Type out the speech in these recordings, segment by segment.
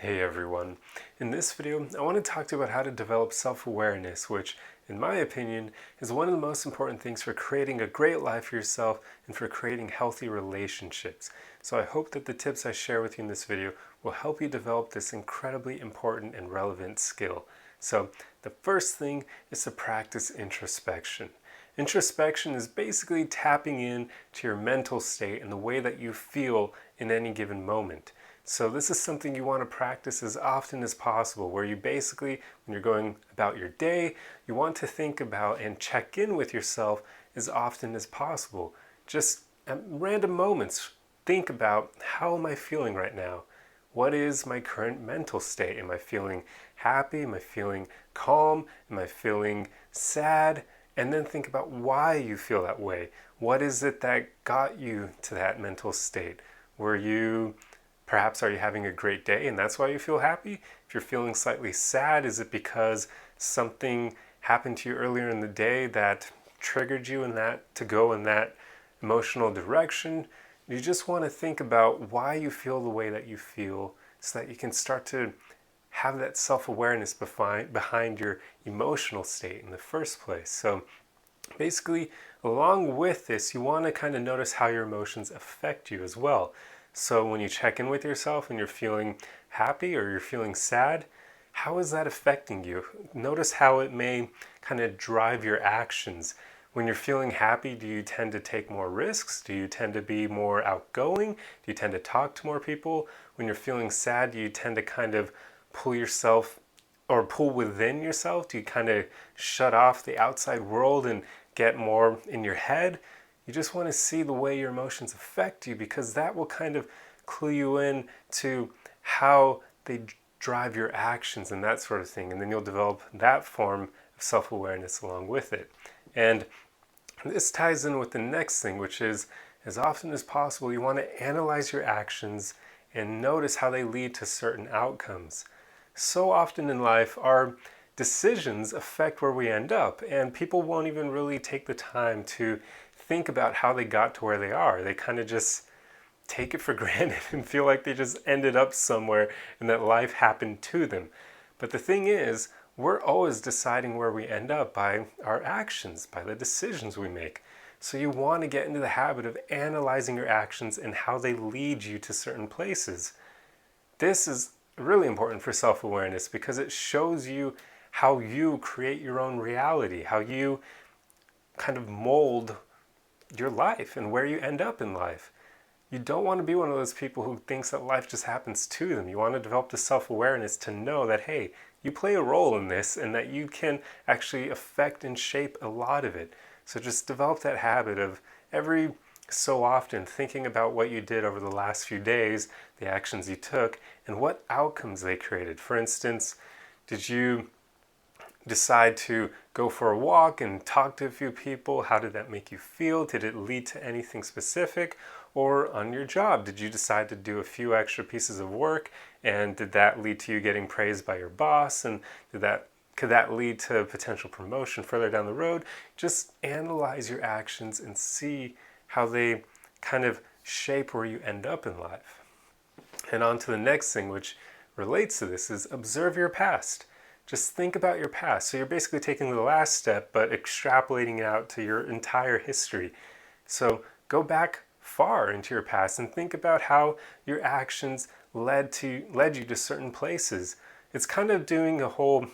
Hey everyone. In this video, I want to talk to you about how to develop self-awareness, which, in my opinion, is one of the most important things for creating a great life for yourself and for creating healthy relationships. So I hope that the tips I share with you in this video will help you develop this incredibly important and relevant skill. So the first thing is to practice introspection. Introspection is basically tapping in to your mental state and the way that you feel in any given moment. So this is something you want to practice as often as possible, where you basically, when you're going about your day, you want to think about and check in with yourself as often as possible. Just at random moments, think about, how am I feeling right now? What is my current mental state? Am I feeling happy? Am I feeling calm? Am I feeling sad? And then think about why you feel that way. What is it that got you to that mental state? Perhaps are you having a great day and that's why you feel happy? If you're feeling slightly sad, is it because something happened to you earlier in the day that triggered you to go in that emotional direction? You just want to think about why you feel the way that you feel so that you can start to have that self-awareness behind your emotional state in the first place. So basically, along with this, you want to kind of notice how your emotions affect you as well. So when you check in with yourself and you're feeling happy or you're feeling sad, how is that affecting you? Notice how it may kind of drive your actions. When you're feeling happy, do you tend to take more risks? Do you tend to be more outgoing? Do you tend to talk to more people? When you're feeling sad, do you tend to kind of pull yourself or pull within yourself? Do you kind of shut off the outside world and get more in your head? You just want to see the way your emotions affect you, because that will kind of clue you in to how they drive your actions and that sort of thing. And then you'll develop that form of self-awareness along with it. And this ties in with the next thing, which is, as often as possible, you want to analyze your actions and notice how they lead to certain outcomes. So often in life, our decisions affect where we end up, and people won't even really take the time to think about how they got to where they are. They kind of just take it for granted and feel like they just ended up somewhere and that life happened to them. But the thing is, we're always deciding where we end up by our actions, by the decisions we make. So you want to get into the habit of analyzing your actions and how they lead you to certain places. This is really important for self-awareness because it shows you how you create your own reality, how you kind of mold your life and where you end up in life. You don't want to be one of those people who thinks that life just happens to them. You want to develop the self-awareness to know that, hey, you play a role in this and that you can actually affect and shape a lot of it. So just develop that habit of every so often thinking about what you did over the last few days, the actions you took, and what outcomes they created. For instance, did you decide to go for a walk and talk to a few people? How did that make you feel? Did it lead to anything specific? Or on your job, did you decide to do a few extra pieces of work, and did that lead to you getting praised by your boss? And could that lead to a potential promotion further down the road? Just analyze your actions and see how they kind of shape where you end up in life. And on to the next thing, which relates to this, is observe your past. Just think about your past. So you're basically taking the last step, but extrapolating it out to your entire history. So go back far into your past and think about how your actions led you to certain places. It's kind of doing a whole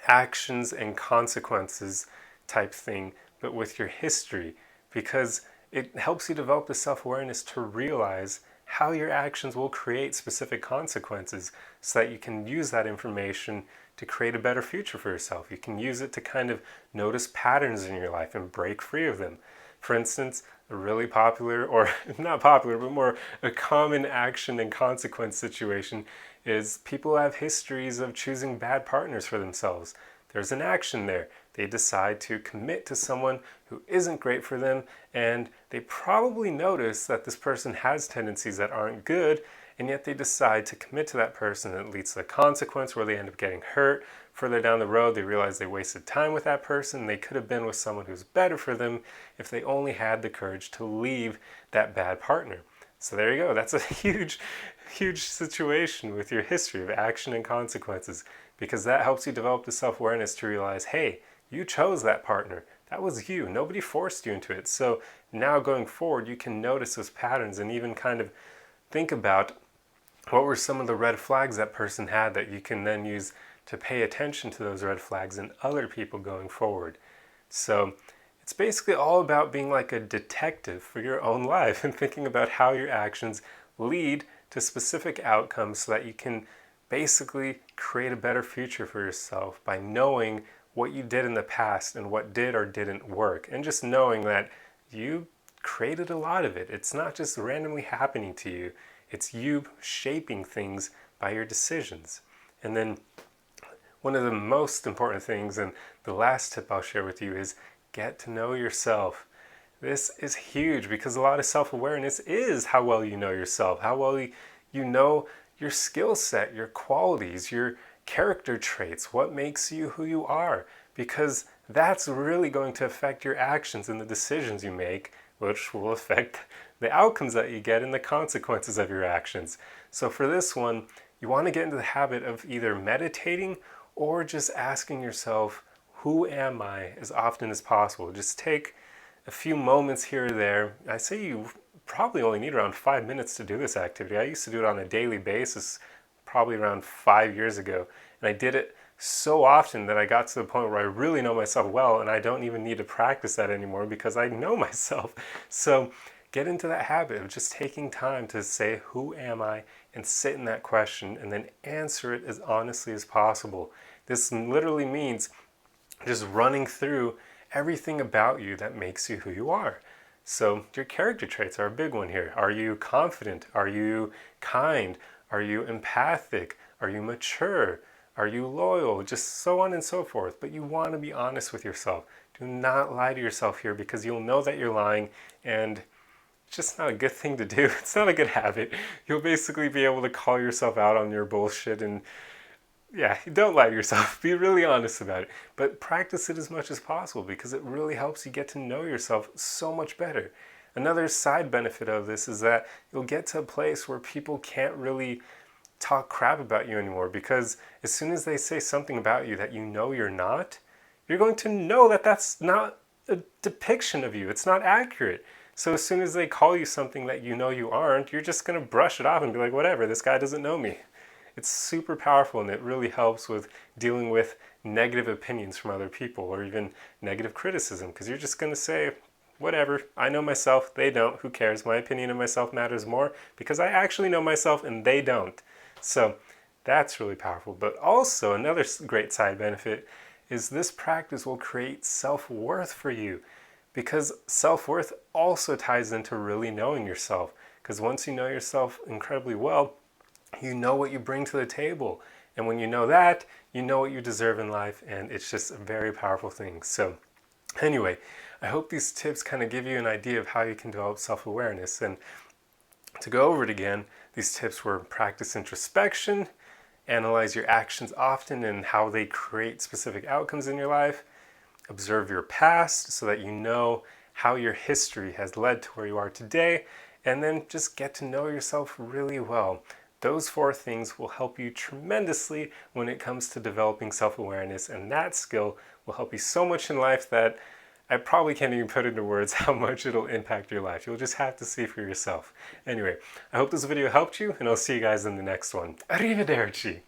actions and consequences type thing, but with your history, because it helps you develop the self-awareness to realize how your actions will create specific consequences so that you can use that information to create a better future for yourself. You can use it to kind of notice patterns in your life and break free of them. For instance, a really popular, or not popular, but more a common action and consequence situation is people have histories of choosing bad partners for themselves. There's an action there. They decide to commit to someone who isn't great for them, and they probably notice that this person has tendencies that aren't good, and yet they decide to commit to that person, and it leads to a consequence where they end up getting hurt. Further down the road, they realize they wasted time with that person. They could have been with someone who's better for them if they only had the courage to leave that bad partner. So there you go. That's a huge, huge situation with your history of action and consequences, because that helps you develop the self-awareness to realize, hey, you chose that partner. That was you. Nobody forced you into it. So now going forward, you can notice those patterns and even kind of think about what were some of the red flags that person had that you can then use to pay attention to those red flags in other people going forward. So it's basically all about being like a detective for your own life and thinking about how your actions lead to specific outcomes so that you can basically create a better future for yourself by knowing what you did in the past and what did or didn't work, and just knowing that you created a lot of it. It's not just randomly happening to you. It's you shaping things by your decisions. And then one of the most important things, and the last tip I'll share with you, is get to know yourself. This is huge because a lot of self-awareness is how well you know yourself, how well you know your skill set, your qualities, your character traits, what makes you who you are, because that's really going to affect your actions and the decisions you make, which will affect the outcomes that you get and the consequences of your actions. So for this one, you want to get into the habit of either meditating or just asking yourself, who am I, as often as possible. Just take a few moments here or there. I say you probably only need around 5 minutes to do this activity. I used to do it on a daily basis probably around 5 years ago, and I did it so often that I got to the point where I really know myself well, and I don't even need to practice that anymore because I know myself. So get into that habit of just taking time to say, who am I, and sit in that question and then answer it as honestly as possible. This literally means just running through everything about you that makes you who you are. So your character traits are a big one here. Are you confident? Are you kind? Are you empathic? Are you mature? Are you loyal? Just so on and so forth. But you want to be honest with yourself. Do not lie to yourself here, because you'll know that you're lying, and it's just not a good thing to do. It's not a good habit. You'll basically be able to call yourself out on your bullshit, and yeah, don't lie to yourself. Be really honest about it. But practice it as much as possible, because it really helps you get to know yourself so much better. Another side benefit of this is that you'll get to a place where people can't really talk crap about you anymore, because as soon as they say something about you that you know you're not, you're going to know that that's not a depiction of you. It's not accurate. So as soon as they call you something that you know you aren't, you're just going to brush it off and be like, whatever, this guy doesn't know me. It's super powerful, and it really helps with dealing with negative opinions from other people, or even negative criticism, because you're just going to say, whatever, I know myself, they don't, who cares? My opinion of myself matters more because I actually know myself and they don't. So that's really powerful. But also another great side benefit is this practice will create self-worth for you, because self-worth also ties into really knowing yourself, because once you know yourself incredibly well, you know what you bring to the table. And when you know that, you know what you deserve in life, and it's just a very powerful thing. So anyway, I hope these tips kind of give you an idea of how you can develop self-awareness. And to go over it again, these tips were: practice introspection, analyze your actions often and how they create specific outcomes in your life, observe your past so that you know how your history has led to where you are today, and then just get to know yourself really well. Those 4 things will help you tremendously when it comes to developing self-awareness, and that skill will help you so much in life that I probably can't even put into words how much it'll impact your life. You'll just have to see for yourself. Anyway, I hope this video helped you, and I'll see you guys in the next one. Arrivederci!